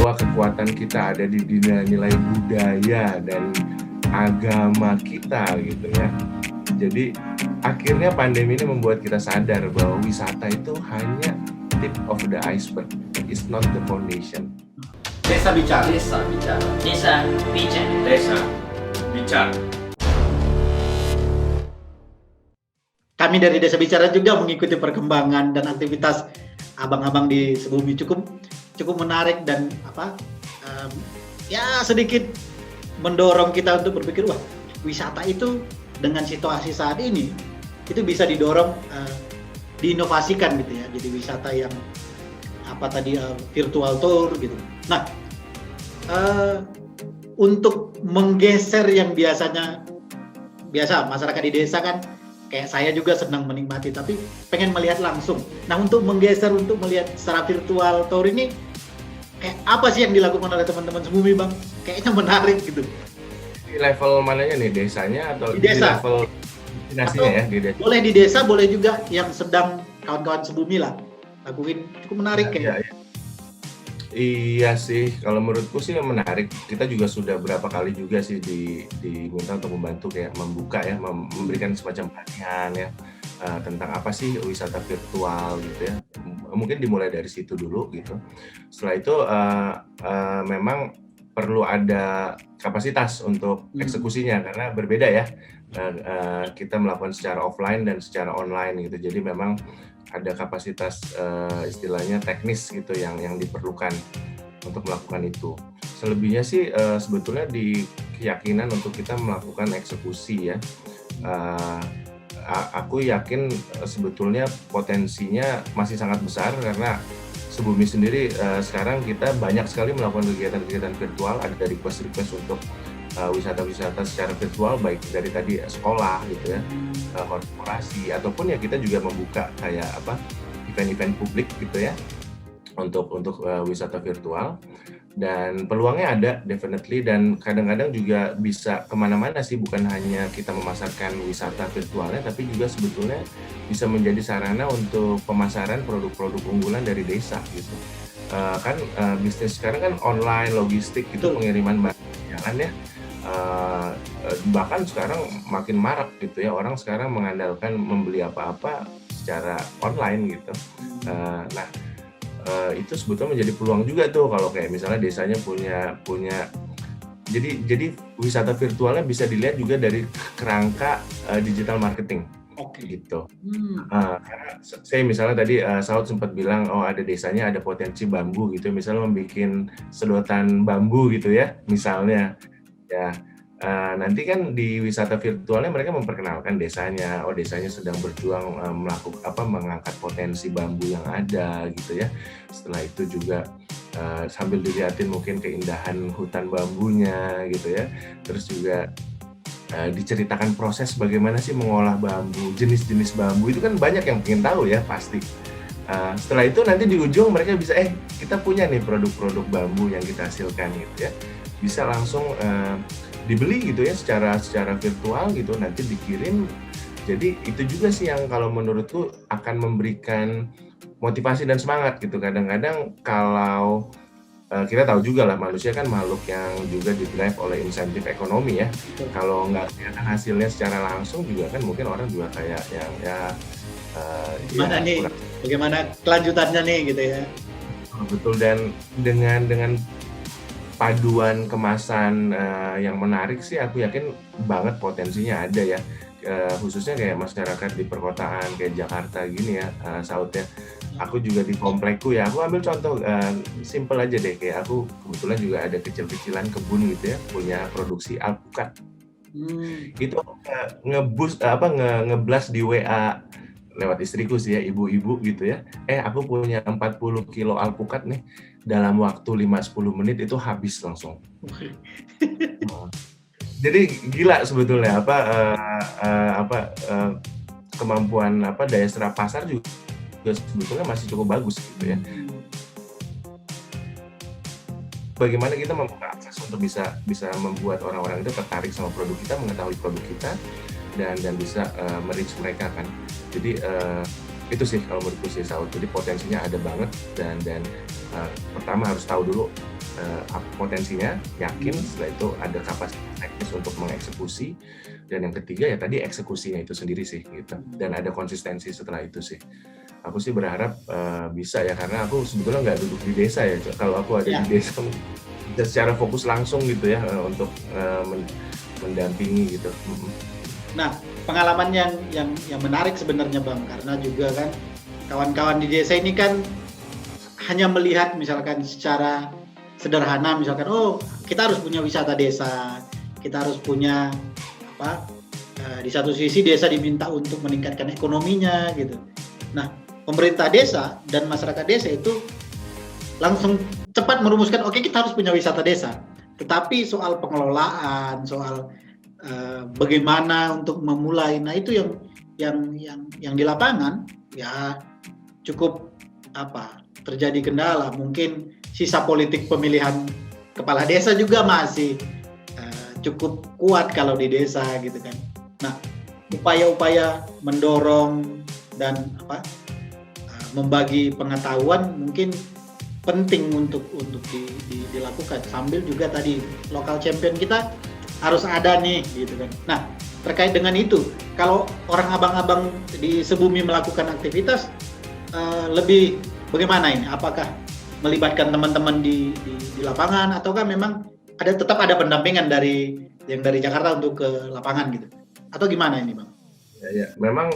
bahwa kekuatan kita ada di nilai budaya dan agama kita gitu ya. Jadi akhirnya pandemi ini membuat kita sadar bahwa wisata itu hanya tip of the iceberg, it's not the foundation. Desa bicara. Desa bicara. Desa bicara. Desa bicara. Kami dari Desa Bicara juga mengikuti perkembangan dan aktivitas abang-abang di Sebumi cukup menarik dan sedikit mendorong kita untuk berpikir, wah, wisata itu dengan situasi saat ini itu bisa didorong diinovasikan gitu ya. Jadi wisata yang virtual tour gitu. Nah, untuk menggeser yang biasa masyarakat di desa kan kayak saya juga senang menikmati, tapi pengen melihat langsung. Nah, untuk menggeser, untuk melihat secara virtual tour ini, kayak apa sih yang dilakukan oleh teman-teman Sebumi, Bang? Kayaknya menarik gitu. Di level mananya nih, desanya atau di desa? Di level destinasinya ya? Di desa. Boleh di desa, boleh juga yang sedang kawan-kawan Sebumi lah lakuin, cukup menarik kayaknya. Iya sih, kalau menurutku sih menarik. Kita juga sudah berapa kali juga sih diminta untuk membantu kayak membuka ya, memberikan semacam pelatihan ya tentang apa sih wisata virtual gitu ya. Mungkin dimulai dari situ dulu gitu. Setelah itu memang perlu ada kapasitas untuk eksekusinya karena berbeda ya. Kita melakukan secara offline dan secara online gitu. Jadi memang ada kapasitas istilahnya teknis gitu yang diperlukan untuk melakukan itu. Selebihnya sih sebetulnya di keyakinan untuk kita melakukan eksekusi ya. Aku yakin sebetulnya potensinya masih sangat besar karena Sebumi sendiri sekarang kita banyak sekali melakukan kegiatan-kegiatan virtual, ada request untuk wisata-wisata secara virtual, baik dari tadi sekolah gitu ya, korporasi, ataupun ya kita juga membuka kayak event-event publik gitu ya untuk wisata virtual. Dan peluangnya ada definitely, dan kadang-kadang juga bisa kemana-mana sih, bukan hanya kita memasarkan wisata virtualnya, tapi juga sebetulnya bisa menjadi sarana untuk pemasaran produk-produk unggulan dari desa gitu. Bisnis sekarang kan online, logistik gitu, pengiriman barang jalan ya. Bahkan sekarang makin marak gitu ya, orang sekarang mengandalkan membeli apa-apa secara online gitu. Itu sebetulnya menjadi peluang juga tuh kalau kayak misalnya desanya punya jadi wisata virtualnya bisa dilihat juga dari kerangka digital marketing. Gitu. Karena saya misalnya tadi Saud sempat bilang, ada desanya ada potensi bambu gitu, misalnya membuat sedotan bambu gitu ya, misalnya ya. Nanti kan di wisata virtualnya mereka memperkenalkan desanya, desanya sedang berjuang mengangkat potensi bambu yang ada gitu ya. Setelah itu juga sambil dilihatin mungkin keindahan hutan bambunya gitu ya. Terus juga diceritakan proses bagaimana sih mengolah bambu, jenis-jenis bambu itu kan banyak yang ingin tahu ya pasti. Setelah itu nanti di ujung mereka bisa kita punya nih produk-produk bambu yang kita hasilkan gitu ya, bisa langsung dibeli gitu ya secara virtual gitu, nanti dikirim. Jadi itu juga sih yang kalau menurutku akan memberikan motivasi dan semangat gitu. Kadang-kadang kalau kita tahu juga lah, manusia kan makhluk yang juga di-drive oleh insentif ekonomi ya. Kalau nggak kelihatan hasilnya secara langsung juga kan mungkin orang juga kayak yang bagaimana kelanjutannya nih gitu ya. Betul, dan dengan paduan kemasan yang menarik sih, aku yakin banget potensinya ada ya, khususnya kayak masyarakat di perkotaan kayak Jakarta gini ya, Saud ya. Aku juga di komplekku ya, aku ambil contoh simple aja deh, kayak aku kebetulan juga ada kecil-kecilan kebun gitu ya, punya produksi alpukat. Itu ngeblas di WA lewat istriku sih ya, ibu-ibu gitu ya, aku punya 40 kilo alpukat nih, dalam waktu 5-10 menit itu habis langsung. Jadi gila sebetulnya kemampuan daya serap pasar juga sebetulnya masih cukup bagus gitu ya. Bagaimana kita membuka akses untuk bisa membuat orang-orang itu tertarik sama produk kita, mengetahui produk kita, dan bisa merich mereka kan. Jadi itu sih kalau menurutku sih Saud. Jadi potensinya ada banget, dan pertama harus tahu dulu potensinya, yakin, setelah itu ada kapasitas teknis untuk mengeksekusi, dan yang ketiga ya tadi eksekusinya itu sendiri sih gitu, dan ada konsistensi setelah itu sih. Aku sih berharap bisa ya, karena aku sebetulnya nggak duduk di desa ya. Kalau aku ada di desa bisa secara fokus langsung gitu ya untuk mendampingi gitu. Nah, pengalaman yang menarik sebenarnya Bang, karena juga kan kawan-kawan di desa ini kan hanya melihat misalkan secara sederhana, misalkan kita harus punya wisata desa, kita harus punya di satu sisi desa diminta untuk meningkatkan ekonominya gitu. Nah, pemerintah desa dan masyarakat desa itu langsung cepat merumuskan kita harus punya wisata desa. Tetapi soal pengelolaan, soal bagaimana untuk memulai, nah itu yang di lapangan ya cukup terjadi kendala. Mungkin sisa politik pemilihan kepala desa juga masih cukup kuat kalau di desa gitu kan. Nah, upaya-upaya mendorong dan membagi pengetahuan mungkin penting untuk dilakukan, sambil juga tadi lokal champion kita harus ada nih gitu kan. Nah, terkait dengan itu, kalau orang abang-abang di Sebumi melakukan aktivitas lebih bagaimana ini? Apakah melibatkan teman-teman di lapangan, ataukah memang tetap ada pendampingan dari Jakarta untuk ke lapangan gitu? Atau gimana ini, Bang? Ya, memang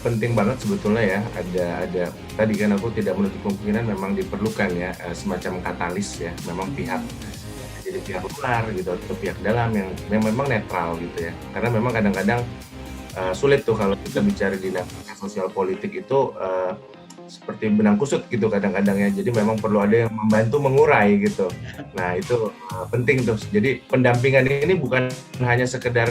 penting banget sebetulnya ya, ada tadi kan aku tidak menutup kemungkinan memang diperlukan ya semacam katalis ya, memang pihak luar gitu atau pihak dalam yang memang netral gitu ya, karena memang kadang-kadang sulit tuh kalau kita bicara di sosial politik itu seperti benang kusut gitu kadang-kadang ya, jadi memang perlu ada yang membantu mengurai gitu. Nah itu penting tuh, jadi pendampingan ini bukan hanya sekedar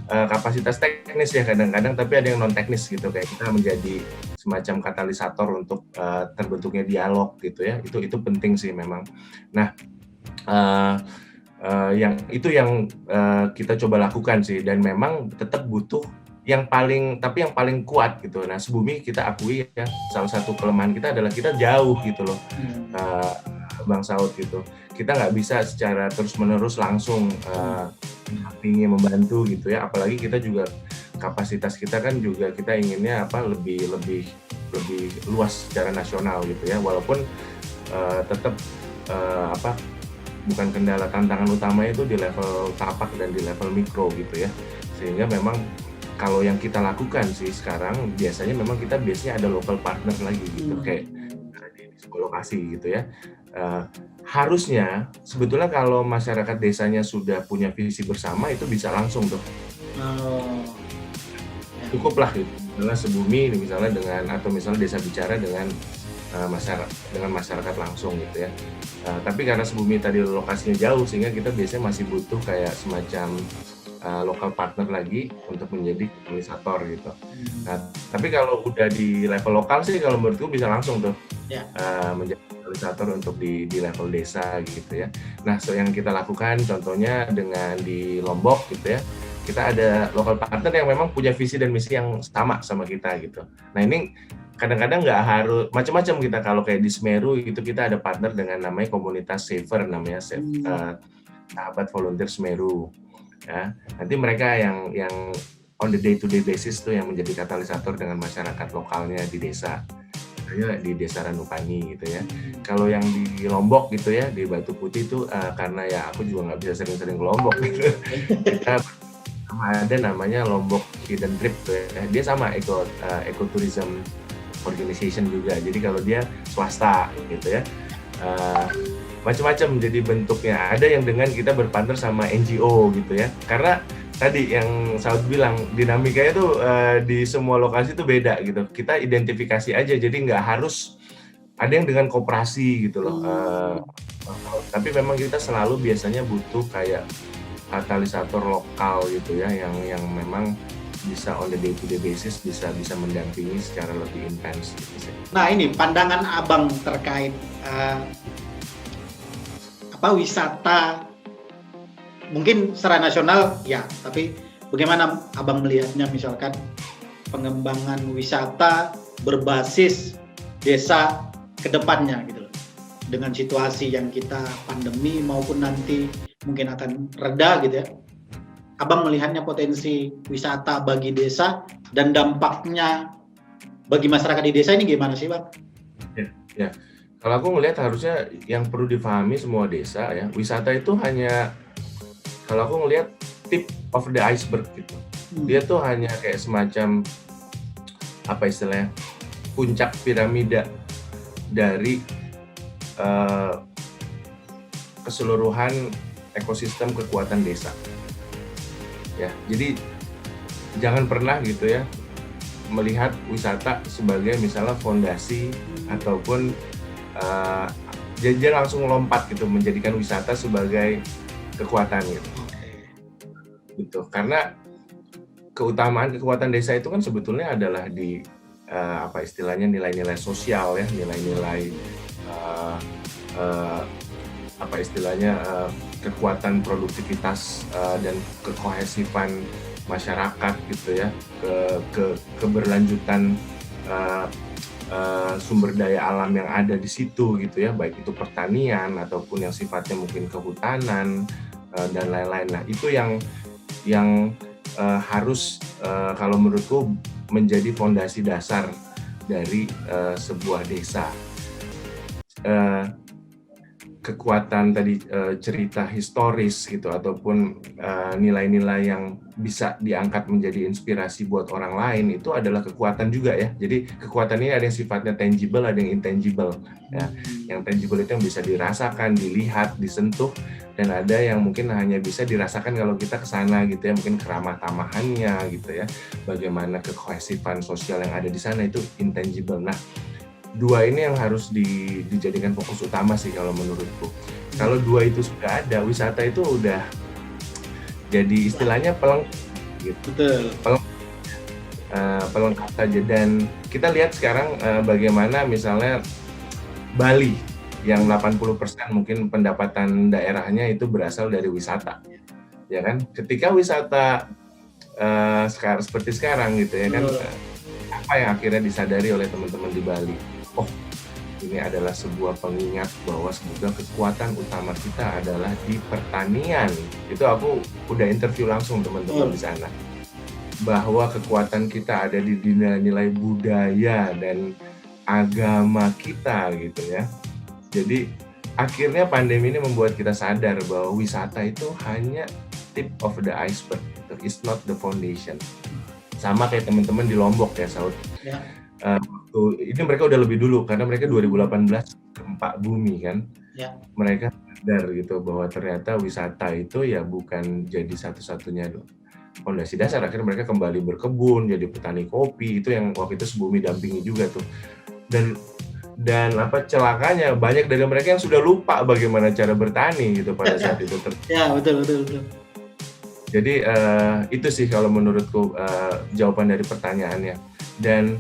kapasitas teknis ya kadang-kadang, tapi ada yang non teknis gitu, kayak kita menjadi semacam katalisator untuk terbentuknya dialog gitu ya, itu penting sih memang. Nah yang kita coba lakukan sih, dan memang tetap butuh yang paling kuat gitu. Nah, Sebumi kita akui ya, salah satu kelemahan kita adalah kita jauh gitu loh, Bang Saud gitu. Kita nggak bisa secara terus-menerus langsung membantu gitu ya. Apalagi kita juga kapasitas kita kan juga kita inginnya lebih luas secara nasional gitu ya. Walaupun tetap bukan kendala, tantangan utamanya itu di level tapak dan di level mikro gitu ya. Sehingga memang kalau yang kita lakukan sih sekarang biasanya ada local partner lagi gitu, kayak di sebuah lokasi gitu ya. Harusnya sebetulnya kalau masyarakat desanya sudah punya visi bersama itu bisa langsung tuh. Cukuplah gitu. Misalnya Sebumi misalnya atau misalnya Desa Bicara dengan masyarakat langsung gitu ya. Tapi karena Sebumi tadi lokasinya jauh, sehingga kita biasanya masih butuh kayak semacam lokal partner lagi untuk menjadi katalisator gitu. Nah, tapi kalau udah di level lokal sih kalau menurutku bisa langsung tuh menjadi katalisator untuk di level desa gitu ya. Nah, yang kita lakukan contohnya dengan di Lombok gitu ya, kita ada lokal partner yang memang punya visi dan misi yang sama kita gitu. Nah, ini kadang-kadang nggak harus macam-macam kita. Kalau kayak di Semeru itu kita ada partner dengan namanya komunitas Saver, namanya Sahabat Volunteer Semeru. Ya, nanti mereka yang on the day to day basis tuh yang menjadi katalisator dengan masyarakat lokalnya di desa, misalnya di Desa Ranupani gitu ya. Kalau yang di Lombok gitu ya, di Batu Putih itu karena ya aku juga nggak bisa sering-sering ke Lombok gitu. Kita ada namanya Lombok Hidden Trip tuh ya. Dia sama ecotourism organization juga. Jadi kalau dia swasta gitu ya. Macam-macam jadi bentuknya. Ada yang dengan kita berpartner sama NGO gitu ya. Karena tadi yang Saud bilang dinamikanya tuh di semua lokasi tuh beda gitu. Kita identifikasi aja, jadi nggak harus ada yang dengan koperasi gitu loh. Tapi memang kita selalu biasanya butuh kayak katalisator lokal gitu ya, yang memang bisa on the day to day basis bisa mendampingi secara lebih intens gitu sih. Nah, ini pandangan Abang terkait wisata mungkin secara nasional ya, tapi bagaimana Abang melihatnya misalkan pengembangan wisata berbasis desa ke depannya gitu loh. dengan situasi yang kita pandemi maupun nanti mungkin akan reda gitu ya, Abang melihatnya potensi wisata bagi desa dan dampaknya bagi masyarakat di desa ini gimana sih Bang? Ya, kalau aku melihat harusnya yang perlu difahami semua desa ya, wisata itu hanya, kalau aku melihat tip of the iceberg gitu. Dia tuh hanya kayak semacam apa istilahnya, puncak piramida dari keseluruhan ekosistem kekuatan desa. Ya, jadi jangan pernah gitu ya melihat wisata sebagai misalnya fondasi ataupun dia langsung lompat gitu menjadikan wisata sebagai kekuatan gitu. Karena keutamaan kekuatan desa itu kan sebetulnya adalah di apa istilahnya nilai-nilai sosial ya, nilai-nilai apa istilahnya kekuatan produktivitas dan kekohesifan masyarakat gitu ya, keberlanjutan sumber daya alam yang ada di situ gitu ya, baik itu pertanian ataupun yang sifatnya mungkin kehutanan dan lain-lain. Nah itu yang harus kalau menurutku menjadi fondasi dasar dari sebuah desa. Kekuatan tadi cerita historis gitu ataupun nilai-nilai yang bisa diangkat menjadi inspirasi buat orang lain itu adalah kekuatan juga ya. Jadi kekuatan ini ada yang sifatnya tangible, ada yang intangible ya. Yang tangible itu yang bisa dirasakan, dilihat, disentuh, dan ada yang mungkin hanya bisa dirasakan kalau kita ke sana gitu ya, mungkin keramah tamahannya gitu ya. Bagaimana kekohesifan sosial yang ada di sana itu intangible. Nah, dua ini yang harus dijadikan fokus utama sih kalau menurutku. Kalau dua itu sudah ada, wisata itu udah jadi istilahnya pelengkap gitu. Pelengkap saja. Dan kita lihat sekarang bagaimana misalnya Bali yang 80% mungkin pendapatan daerahnya itu berasal dari wisata, ya kan? Ketika wisata seperti sekarang gitu ya kan, apa yang akhirnya disadari oleh teman-teman di Bali? Oh, ini adalah sebuah pengingat bahwa sebetulnya kekuatan utama kita adalah di pertanian. Itu aku udah interview langsung teman-teman di sana. Bahwa kekuatan kita ada di nilai-nilai budaya dan agama kita gitu ya. Jadi akhirnya pandemi ini membuat kita sadar bahwa wisata itu hanya tip of the iceberg. It's not the foundation. Sama kayak teman-teman di Lombok ya, Saud. Ya. Ini mereka udah lebih dulu karena mereka 2018 gempa bumi kan. Ya. Mereka sadar gitu bahwa ternyata wisata itu ya bukan jadi satu-satunya fondasi dasar. Akhirnya mereka kembali berkebun, jadi petani kopi, itu yang waktu itu Sebumi dampingi juga tuh. Dan apa celakanya banyak dari mereka yang sudah lupa bagaimana cara bertani gitu pada saat itu. Ya, betul. Jadi itu sih kalau menurutku jawaban dari pertanyaannya. Dan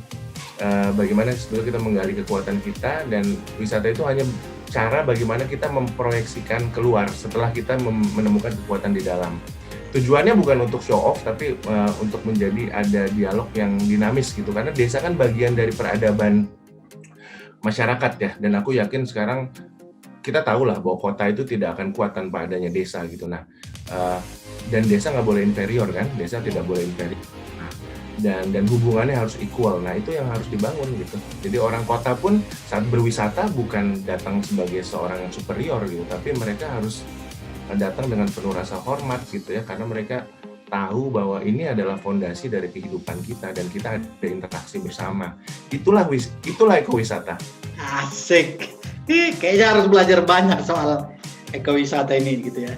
bagaimana sebetulnya kita menggali kekuatan kita, dan wisata itu hanya cara bagaimana kita memproyeksikan keluar setelah kita menemukan kekuatan di dalam. Tujuannya bukan untuk show off, tapi untuk menjadi ada dialog yang dinamis gitu. Karena desa kan bagian dari peradaban masyarakat ya, dan aku yakin sekarang kita tahu lah bahwa kota itu tidak akan kuat tanpa adanya desa gitu. Nah, dan desa nggak boleh inferior kan, desa tidak boleh inferior. Dan hubungannya harus equal. Nah itu yang harus dibangun gitu. Jadi orang kota pun saat berwisata bukan datang sebagai seorang yang superior gitu, tapi mereka harus datang dengan penuh rasa hormat gitu ya, karena mereka tahu bahwa ini adalah fondasi dari kehidupan kita dan kita ada interaksi bersama. Itulah ekowisata. Asik. Kayaknya harus belajar banyak soal ekowisata ini gitu ya.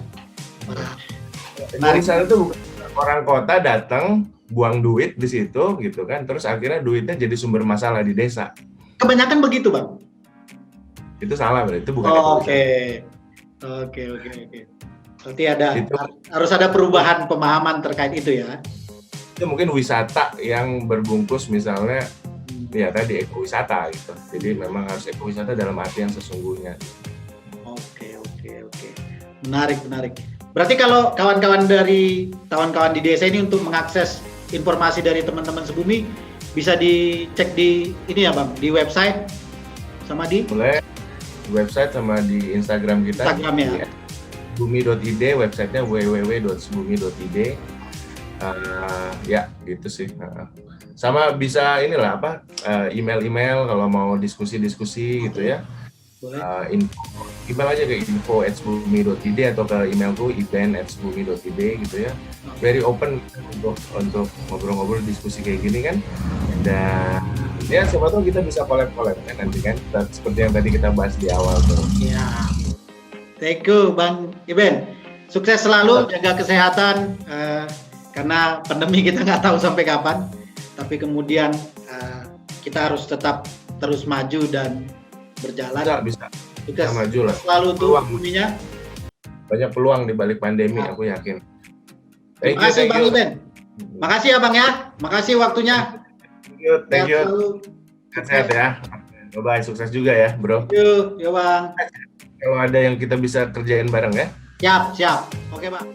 Ekowisata itu bukan orang kota datang buang duit di situ gitu kan, terus akhirnya duitnya jadi sumber masalah di desa. Kebanyakan begitu Bang? Itu salah berarti, itu bukan ekowisata. Oke. Berarti harus ada perubahan pemahaman terkait itu ya. Itu mungkin wisata yang berbungkus misalnya ya tadi ekowisata gitu. Jadi memang harus ekowisata dalam arti yang sesungguhnya. Oke. Menarik. Berarti kalau kawan-kawan di desa ini untuk mengakses informasi dari teman-teman Sebumi bisa dicek di ini ya Bang, di website sama di? Boleh. website sama di Instagram kita. Instagram ya. Di @sebumi.id, websitenya www.sebumi.id. Ya gitu sih. Sama bisa inilah email kalau mau diskusi gitu ya. Boleh. Email aja ke info@sebumi.id atau ke emailku iben@sebumi.id gitu ya. Very open untuk ngobrol-ngobrol, diskusi kayak gini kan. Dan ya siapa tahu kita bisa collab kan nanti kan, seperti yang tadi kita bahas di awal tuh. Ya. Thank you Bang Iben. Sukses selalu, jaga kesehatan karena pandemi kita nggak tahu sampai kapan. Tapi kemudian kita harus tetap terus maju dan berjalan. Bisa Sukses maju lah. selalu untuk buminya. Banyak peluang di balik pandemi, aku yakin. Terima kasih Bang Iben. Makasih ya Bang ya. Makasih waktunya. Thank you. Sehat ya. Bye-bye, sukses juga ya, bro. Thank you, ya Bang. Kalau ada yang kita bisa kerjain bareng ya. Siap. Oke Bang.